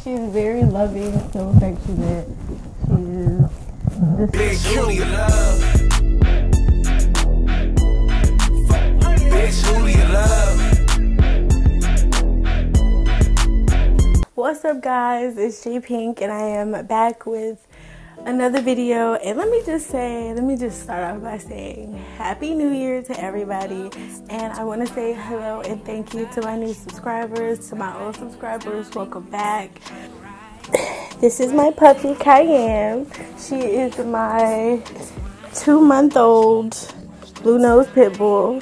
She's very loving, so affectionate. She is big Julie love. Big Julie love. What's up, guys? It's JayyPinkk, and I am back with another video. And let me just start off by saying Happy New Year to everybody. And I want to say hello and thank you to my new subscribers, to my old subscribers. Welcome back. This is my puppy Cayenne. She is my 2-month-old blue nose pit bull.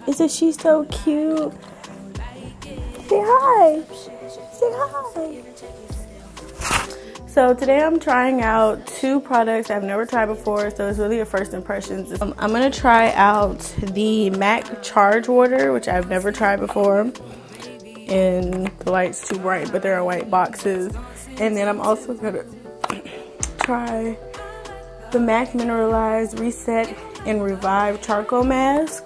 Isn't she so cute? Say hi. Say hi. So today I'm trying out 2 products I've never tried before, so it's really a first impressions. I'm gonna try out the MAC Charge Water, which I've never tried before, and the light's too bright, but they're in white boxes. And then I'm also gonna try the MAC Mineralized Reset and Revive Charcoal Mask.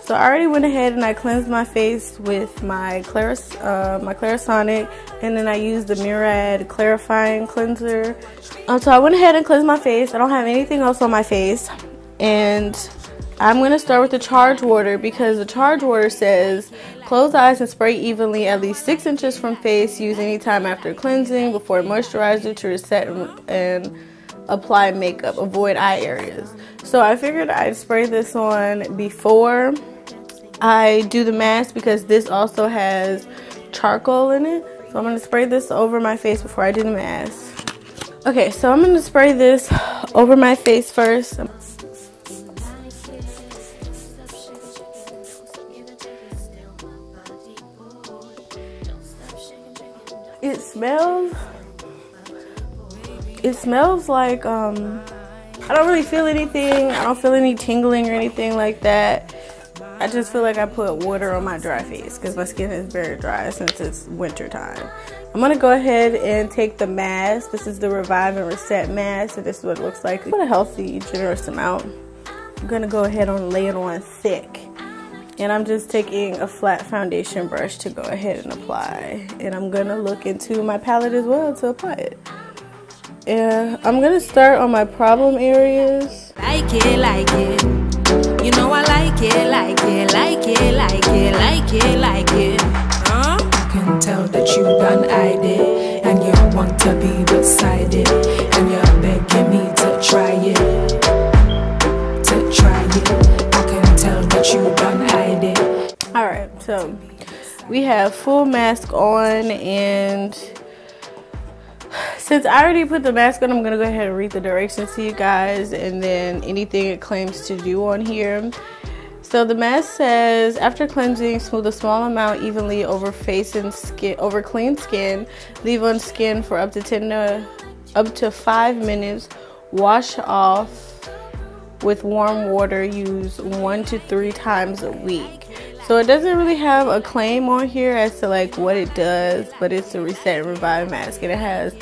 So I already went ahead and I cleansed my face with my Clarisonic, and then I used the Murad Clarifying Cleanser. So I went ahead and cleansed my face. I don't have anything else on my face. And I'm going to start with the Charge Water, because the Charge Water says, close eyes and spray evenly at least 6 inches from face. Use anytime after cleansing, before moisturizer to reset and apply makeup. Avoid eye areas. So I figured I'd spray this on before I do the mask, because this also has charcoal in it. So I'm going to spray this over my face before I do the mask. Okay, so I'm going to spray this over my face first. It smells like, I don't really feel anything. I don't feel any tingling or anything like that. I just feel like I put water on my dry face, because my skin is very dry since it's winter time. I'm going to go ahead and take the mask. This is the Revive and Reset mask, and this is what it looks like. Put a healthy, generous amount. I'm going to go ahead and lay it on thick. And I'm just taking a flat foundation brush to go ahead and apply. And I'm going to look into my palette as well to apply it. And I'm going to start on my problem areas. Like it. You know I like it. Huh? I can tell that you done eyed it, and you want to be beside it, and you're begging me to try it. I can tell that you done eyed it. Alright, so we have full mask on, and since I already put the mask on, I'm going to go ahead and read the directions to you guys, and then anything it claims to do on here. So the mask says, after cleansing, smooth a small amount evenly over face and skin, over clean skin. Leave on skin for up to 5 minutes. Wash off with warm water. Use 1 to 3 times a week. So it doesn't really have a claim on here as to like what it does, but it's a reset and revive mask, and it has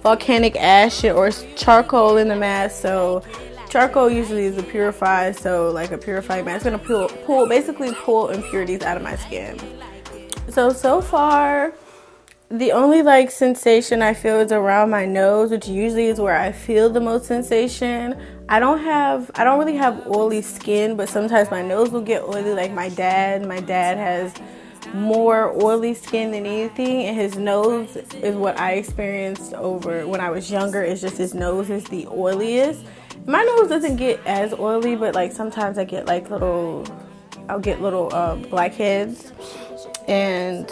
volcanic ash or charcoal in the mask. So charcoal usually is a purified, so like a purifying mask. It's gonna basically pull impurities out of my skin. So far the only like sensation I feel is around my nose, which usually is where I feel the most sensation. I don't really have oily skin, but sometimes my nose will get oily. Like my dad has more oily skin than anything, and his nose is what I experienced over when I was younger. It's just his nose is the oiliest. My nose doesn't get as oily, but like sometimes I get like little blackheads, and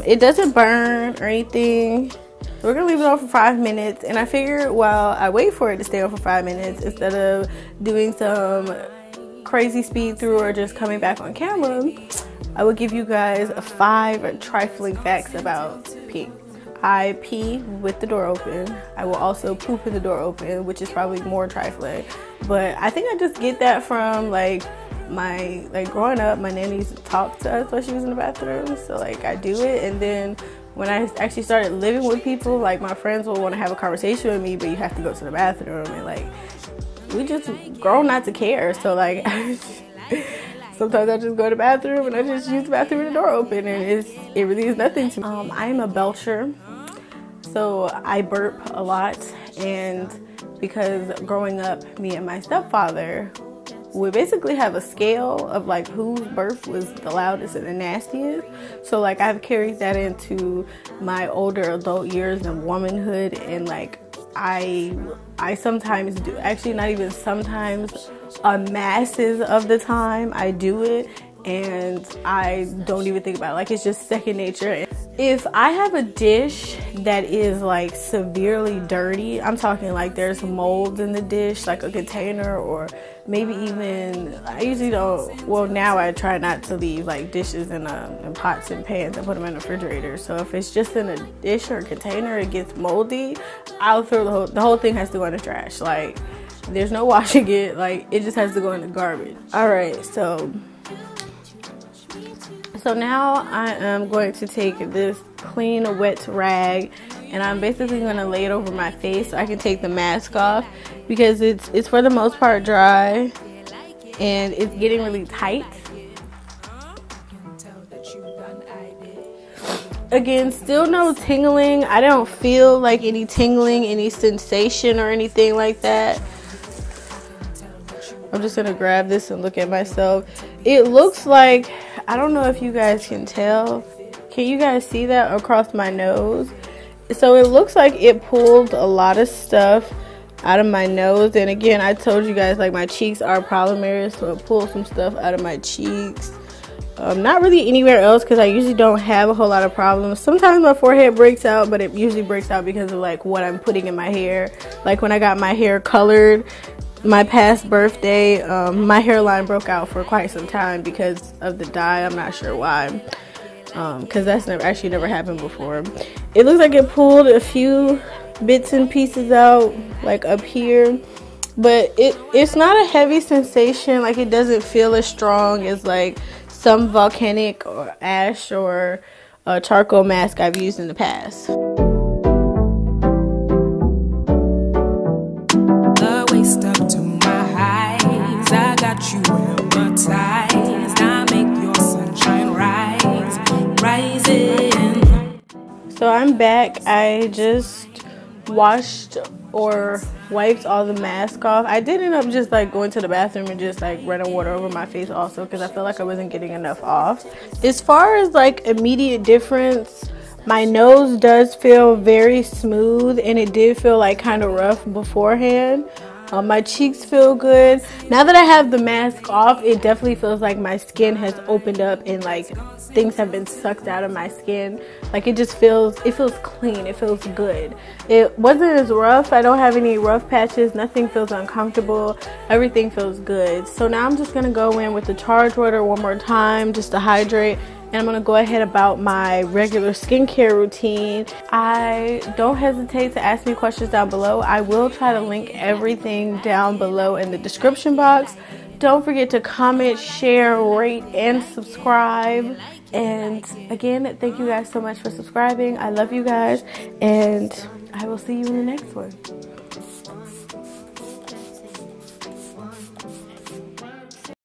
it doesn't burn or anything. We're gonna leave it on for 5 minutes, and I figured while I wait for it to stay on for 5 minutes, instead of doing some crazy speed through or just coming back on camera, I will give you guys 5 trifling facts about Pinkk. I pee with the door open. I will also poop with the door open, which is probably more trifling. But I think I just get that from like growing up, my nanny used to talk to us while she was in the bathroom. So like I do it, and then when I actually started living with people, like my friends will want to have a conversation with me, but you have to go to the bathroom, and like we just grown not to care. So like sometimes I just go to the bathroom and I just use the bathroom with the door open, and it really is nothing to me. I am a belcher. So I burp a lot, and because growing up, me and my stepfather would basically have a scale of like whose burp was the loudest and the nastiest. So like I've carried that into my older adult years and womanhood, and like I sometimes do, actually not even sometimes, masses of the time I do it, and I don't even think about it. Like, it's just second nature. If I have a dish that is like severely dirty, I'm talking like there's mold in the dish, like a container, or maybe even, I usually don't, well now I try not to leave like dishes in pots and pans and put them in the refrigerator. So if it's just in a dish or a container, it gets moldy, I'll throw the whole thing has to go in the trash. Like, there's no washing it, like it just has to go in the garbage. Alright, so now I am going to take this clean wet rag, and I'm basically going to lay it over my face so I can take the mask off, because it's for the most part dry and it's getting really tight. Again, still no tingling. I don't feel like any tingling, any sensation or anything like that. I'm just gonna grab this and look at myself. It looks like, I don't know if you guys can tell. Can you guys see that across my nose? So it looks like it pulled a lot of stuff out of my nose. And again, I told you guys, like, my cheeks are problem areas, so it pulled some stuff out of my cheeks. Not really anywhere else, because I usually don't have a whole lot of problems. Sometimes my forehead breaks out, but it usually breaks out because of like what I'm putting in my hair. Like when I got my hair colored my past birthday, my hairline broke out for quite some time because of the dye. I'm not sure why, because that's never happened before. It looks like it pulled a few bits and pieces out, like up here, but it's not a heavy sensation. Like, it doesn't feel as strong as like some volcanic or ash or charcoal mask I've used in the past. The waist up to my highs, I got you hypnotized. I make your sunshine rising. So I'm back. I just washed or wiped all the mask off. I did end up just like going to the bathroom and just like running water over my face also, because I felt like I wasn't getting enough off. As far as like immediate difference, my nose does feel very smooth, and it did feel like kind of rough beforehand. My cheeks feel good. Now that I have the mask off, it definitely feels like my skin has opened up and like things have been sucked out of my skin. Like, it feels clean. It feels good. It wasn't as rough. I don't have any rough patches. Nothing feels uncomfortable. Everything feels good. So now I'm just gonna go in with the charge water one more time just to hydrate. And I'm going to go ahead about my regular skincare routine. I don't hesitate to ask me questions down below. I will try to link everything down below in the description box. Don't forget to comment, share, rate, and subscribe. And again, thank you guys so much for subscribing. I love you guys, and I will see you in the next one.